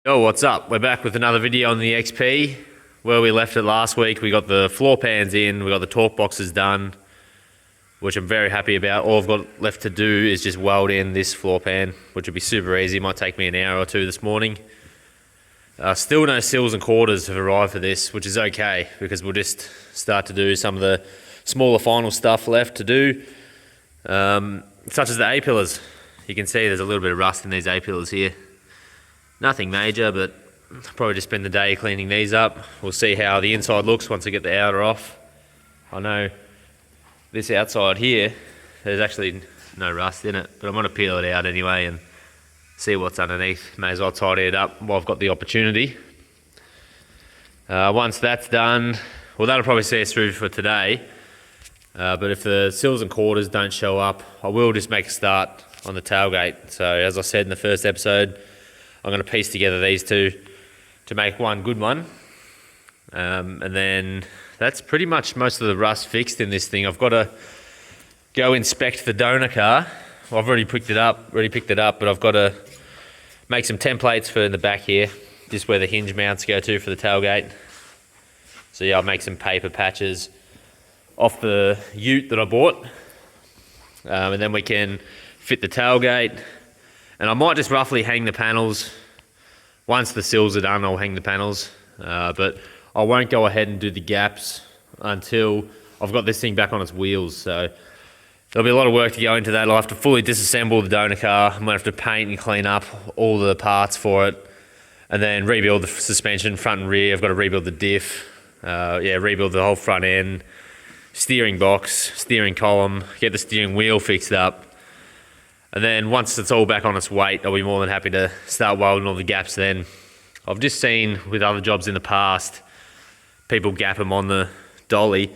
Yo, what's up? We're back with another video on the XP. Where we left it last week, we got the floor pans in, we got the torque boxes done, which I'm very happy about. All I've got left to do is just weld in this floor pan, which will be super easy. Might take me an hour or two this morning. Still no sills and quarters have arrived for this, which is okay, because we'll just start to do some of the smaller final stuff left to do, such as the A-pillars. You can see there's a little bit of rust in these A-pillars here. Nothing major, but I'll probably just spend the day cleaning these up. We'll see how the inside looks once I get the outer off. I know this outside here, there's actually no rust in it, but I'm going to peel it out anyway and see what's underneath. May as well tidy it up while I've got the opportunity. Once that's done, well, that'll probably see us through for today. But if the sills and quarters don't show up, I will just make a start on the tailgate. So as I said in the first episode, I'm going to piece together these two to make one good one. And then that's pretty much most of the rust fixed in this thing. I've got to go inspect the donor car. Well, I've already picked it up, but I've got to make some templates for in the back here, just where the hinge mounts go to for the tailgate. So yeah, I'll make some paper patches off the ute that I bought. And then we can fit the tailgate. And I might just roughly hang the panels. Once the sills are done, I'll hang the panels. But I won't go ahead and do the gaps until I've got this thing back on its wheels. So there'll be a lot of work to go into that. I'll have to fully disassemble the donor car. I'm going to have to paint and clean up all the parts for it. And then rebuild the suspension, front and rear. I've got to rebuild the diff. Rebuild the whole front end. Steering box, steering column. Get the steering wheel fixed up. And then once it's all back on its weight, I'll be more than happy to start welding all the gaps then. I've just seen with other jobs in the past, people gap them on the dolly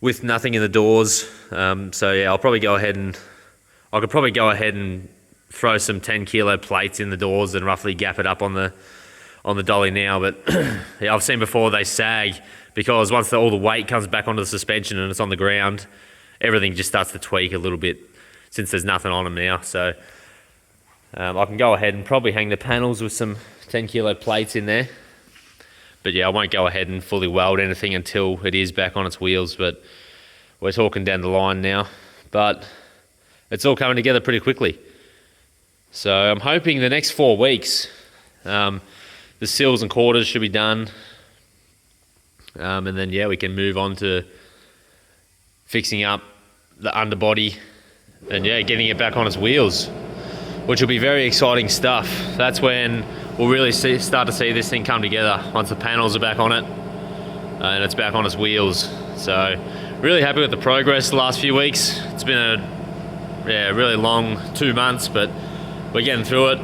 with nothing in the doors. So yeah, I could probably go ahead and throw some 10 kilo plates in the doors and roughly gap it up on the dolly now. But yeah, I've seen before they sag because once all the weight comes back onto the suspension and it's on the ground, everything just starts to tweak a little bit, since there's nothing on them now. So I can go ahead and probably hang the panels with some 10 kilo plates in there. But yeah, I won't go ahead and fully weld anything until it is back on its wheels. But we're talking down the line now. But it's all coming together pretty quickly. So I'm hoping the next 4 weeks, the sills and quarters should be done. And then yeah, we can move on to fixing up the underbody and yeah, getting it back on its wheels, which will be very exciting stuff. That's when we'll really start to see this thing come together, once the panels are back on it and it's back on its wheels. So really happy with the progress the last few weeks. It's been a really long 2 months, but we're getting through it.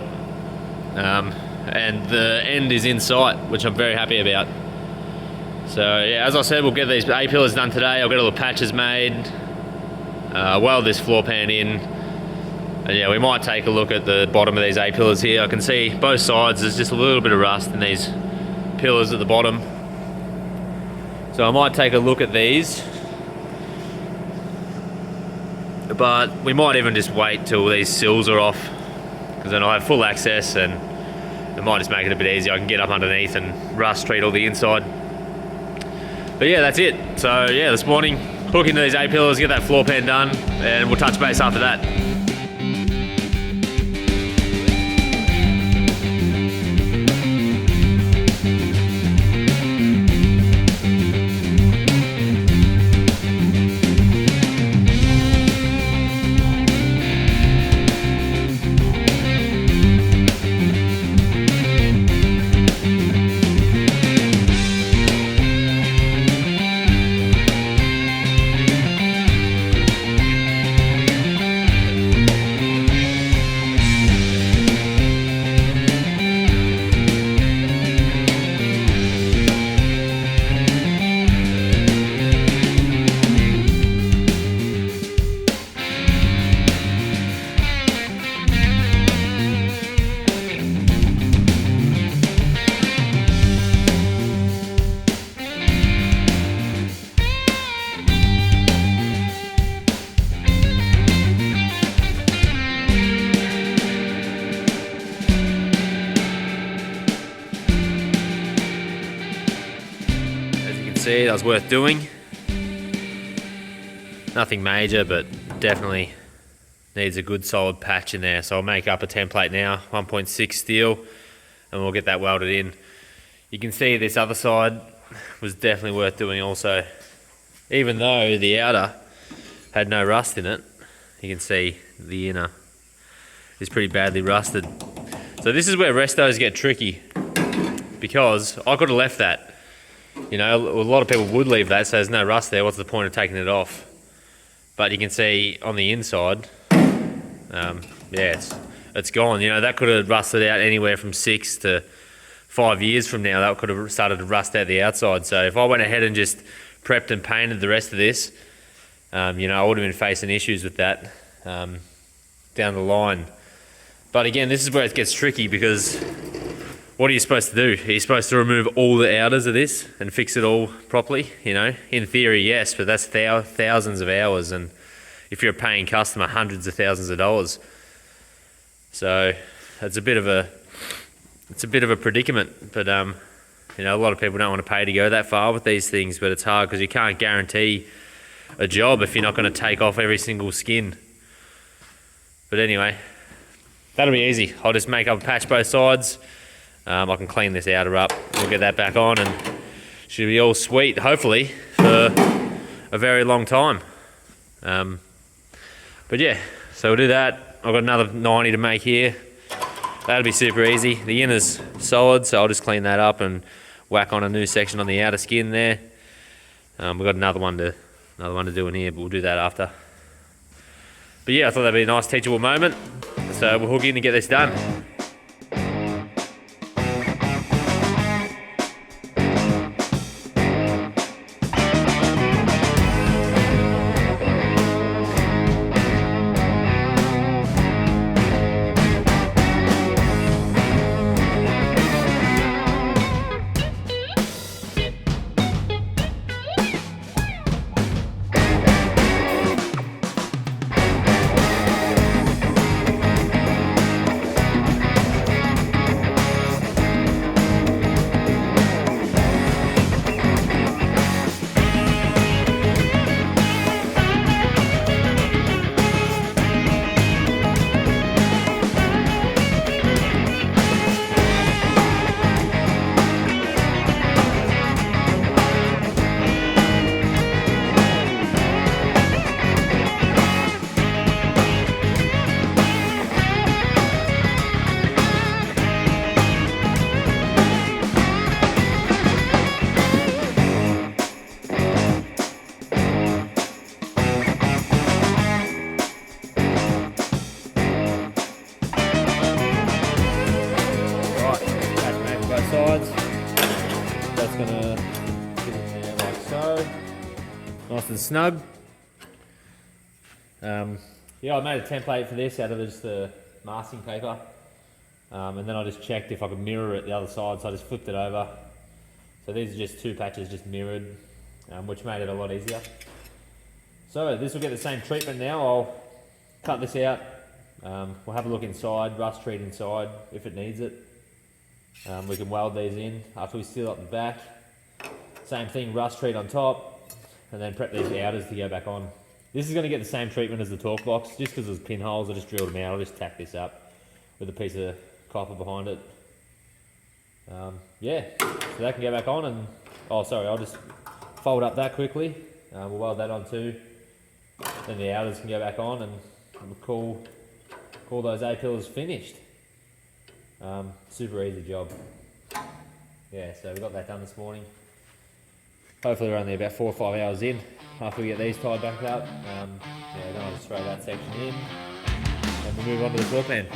And the end is in sight, which I'm very happy about. So yeah, as I said, we'll get these A-pillars done today. I'll get all the patches made. Weld this floor pan in, and yeah, we might take a look at the bottom of these A-pillars here. I can see both sides there's just a little bit of rust in these pillars at the bottom, so I might take a look at these, but we might even just wait till these sills are off, because then I'll have full access and it might just make it a bit easier. I can get up underneath and rust treat all the inside. But yeah, that's it. So yeah, this morning, hook into these A-pillars, get that floor pan done, and we'll touch base after that. see that was worth doing. Nothing major, but definitely needs a good solid patch in there. So I'll make up a template now, 1.6 steel, and we'll get that welded in. You can see this other side was definitely worth doing also. Even though the outer had no rust in it, you can see the inner is pretty badly rusted. So this is where restos get tricky, because I could have left that. You know, a lot of people would leave that, so there's no rust there. What's the point of taking it off? But you can see on the inside, yeah, it's gone. You know, that could have rusted out anywhere from 6 to 5 years from now. That could have started to rust out the outside. So if I went ahead and just prepped and painted the rest of this, you know, I would have been facing issues with that down the line. But again, this is where it gets tricky, because what are you supposed to do? Are you supposed to remove all the outers of this and fix it all properly? You know, in theory, yes, but that's thousands of hours, and if you're a paying customer, hundreds of thousands of dollars. So it's a bit of a predicament. But you know, a lot of people don't want to pay to go that far with these things, but it's hard because you can't guarantee a job if you're not going to take off every single skin. But anyway, that'll be easy. I'll just make up a patch both sides. I can clean this outer up. We'll get that back on, and should be all sweet, hopefully, for a very long time. But yeah, so we'll do that. I've got another 90 to make here. That'll be super easy. The inner's solid, so I'll just clean that up and whack on a new section on the outer skin there. We've got another one to do in here, but we'll do that after. But yeah, I thought that'd be a nice teachable moment. So we'll hook in and get this done. Sides. That's gonna fit in there like so, nice and snug. Yeah, I made a template for this out of just the masking paper, and then I just checked if I could mirror it the other side, so I just flipped it over. So these are just two patches just mirrored, which made it a lot easier. So this will get the same treatment now. I'll cut this out. We'll have a look inside, rust treat inside if it needs it. We can weld these in after we seal up the back. Same thing, rust treat on top, and then prep these outers to go back on. This is going to get the same treatment as the torque box, just because there's pinholes. I just drilled them out. I'll just tack this up with a piece of copper behind it. Yeah, so that can go back on, and oh sorry, I'll just fold up that quickly. We'll weld that on too. Then the outers can go back on, and we'll call those A-pillars finished. Super easy job. Yeah, so we got that done this morning. Hopefully we're only about 4 or 5 hours in after we get these tied back up. Yeah, then I'll just throw that section in and we'll move on to the floor pan.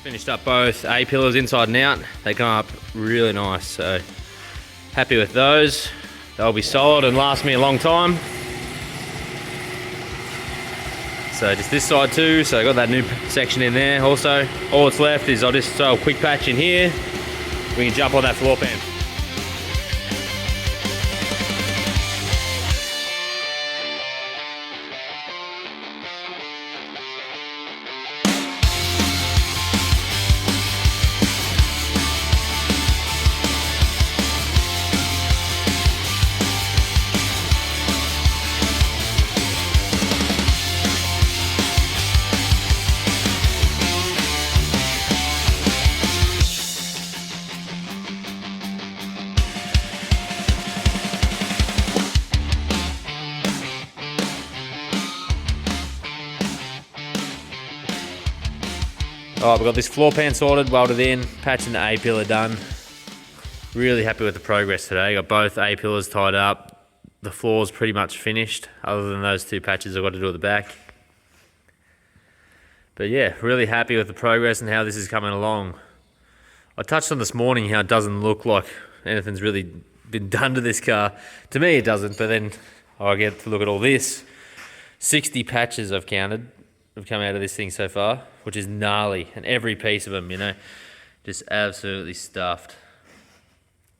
Finished up both A-pillars inside and out. They come up really nice, so happy with those. They'll be solid and last me a long time. So just this side too, so I got that new section in there also. All that's left is I'll just throw a quick patch in here. We can jump on that floor pan. Alright, we've got this floor pan sorted, welded in, patching the A-pillar done. Really happy with the progress today. Got both A-pillars tied up. The floor's pretty much finished, other than those two patches I've got to do at the back. But yeah, really happy with the progress and how this is coming along. I touched on this morning how it doesn't look like anything's really been done to this car. To me it doesn't, but then I get to look at all this. 60 patches I've counted have come out of this thing so far, which is gnarly, and every piece of them, you know, just absolutely stuffed.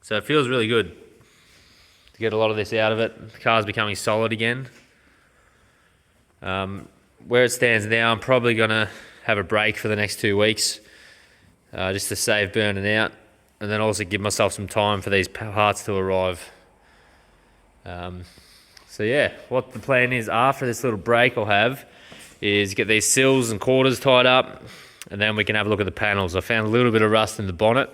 So it feels really good to get a lot of this out of it. The car's becoming solid again. Where it stands now, I'm probably gonna have a break for the next 2 weeks, just to save burning out, and then also give myself some time for these parts to arrive. So yeah, what the plan is after this little break I'll have is get these sills and quarters tied up, and then we can have a look at the panels. I found a little bit of rust in the bonnet,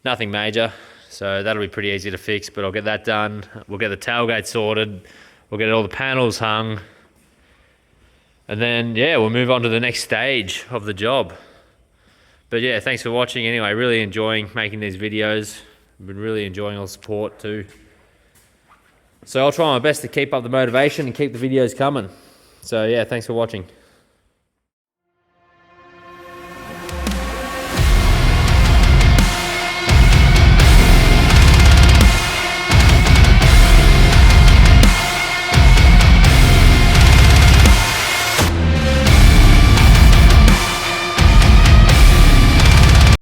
nothing major, so that'll be pretty easy to fix, but I'll get that done. We'll get the tailgate sorted, we'll get all the panels hung, and then yeah, we'll move on to the next stage of the job. But yeah, thanks for watching anyway. Really enjoying making these videos. I've been really enjoying all the support too. So I'll try my best to keep up the motivation and keep the videos coming. So yeah, thanks for watching.